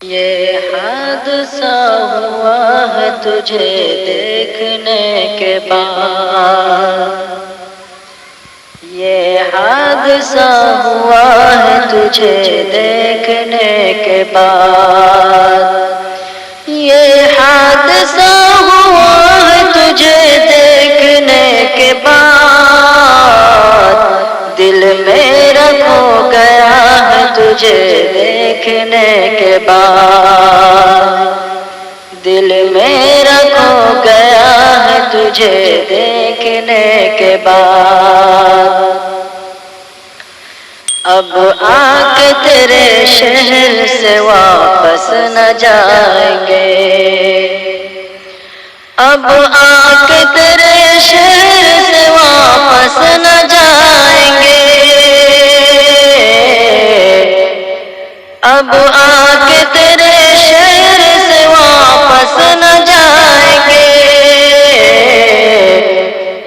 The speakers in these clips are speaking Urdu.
یہ حادثہ ہوا ہے تجھے دیکھنے کے بعد، یہ حادثہ ہوا ہے تجھے دیکھنے کے بعد، یہ حادثہ ہوا ہے تجھے دیکھنے کے بعد، دل میرا کھو گیا ہے تجھے دیکھنے کے بعد، دل میرا کھو گیا ہے تجھے دیکھنے کے بعد، اب آ کے تیرے شہر سے واپس نہ جائیں گے، اب آ کے تیرے شہر سے واپس نہ جائیں گے، اب آ کے تیرے شہر سے واپس نہ جائیں گے،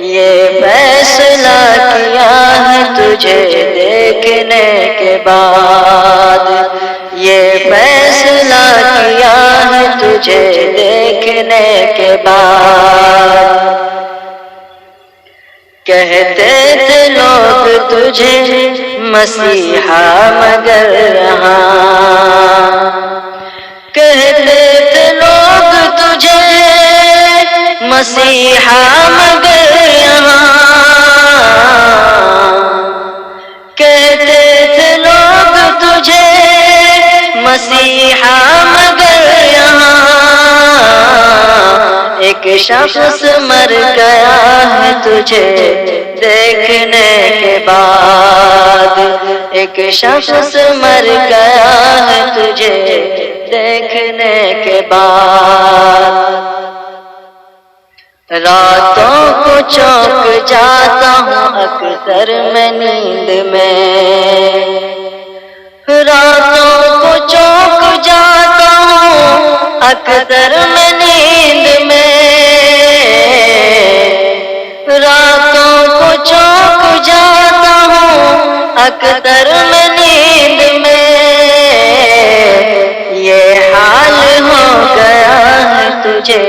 یہ فیصلہ کیا ہے تجھے دیکھنے کے بعد، یہ فیصلہ کیا ہے تجھے دیکھنے کے بعد، کہتے تھے لوگ تجھے مسیحا مگر یہاں، کہتے تھے لوگ تجھے مسیحا مگر یہاں، کہتے تھے لوگ تجھے مسیحا مگر یہاں، ایک شخص مر گیا ہے تجھے دیکھنے کے بعد، ایک شخص مر گیا ہے تجھے دیکھنے کے بعد، راتوں کو چونک جاتا ہوں اکثر میں نیند میں، راتوں کو چونک جاتا ہوں اکثر میں نیند میں، راتوں کو چونک جاتا ہوں اکثر میں نیند میں، یہ حال ہو گیا ہے تجھے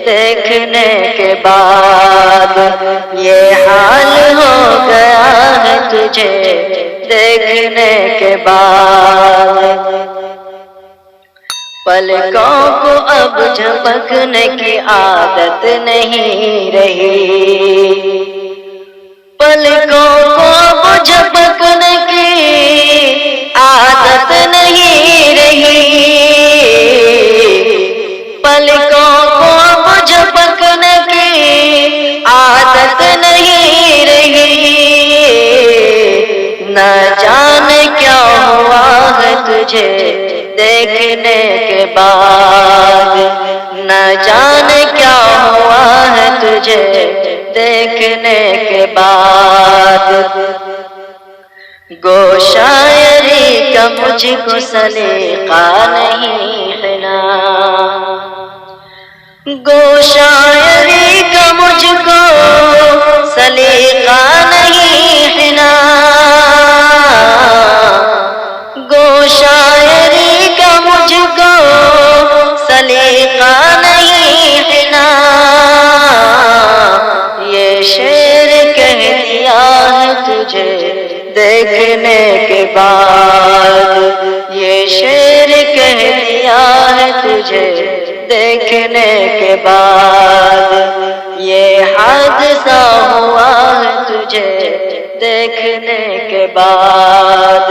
دیکھنے کے بعد، یہ حال ہو گیا ہے تجھے دیکھنے کے بعد، پلکوں کو اب جھپکنے کی عادت نہیں رہی، پلکوں کو اب جھپکنے کی عادت نہیں رہی، پلکوں کو اب جھپکنے کی عادت نہیں رہی، نہ جانے کیا ہوا ہے تجھے دیکھنے کے بعد، نہ جانے کیا ہوا ہے تجھے دیکھنے کے بعد، گو شاعری کا مجھ کو سلیقہ نہیں ہے نا، گو شاعری کا مجھ کو سلیقہ نہیں ہے نا، گو شاعری کا مجھ کو سلیقہ نہیں ہے نا، یہ شعر کہہ دیا ہے تجھے دیکھنے کے بعد، یہ شعر کہہ دیا ہے تجھے دیکھنے کے بعد، یہ حادثہ ہوا ہے تجھے دیکھنے کے بعد،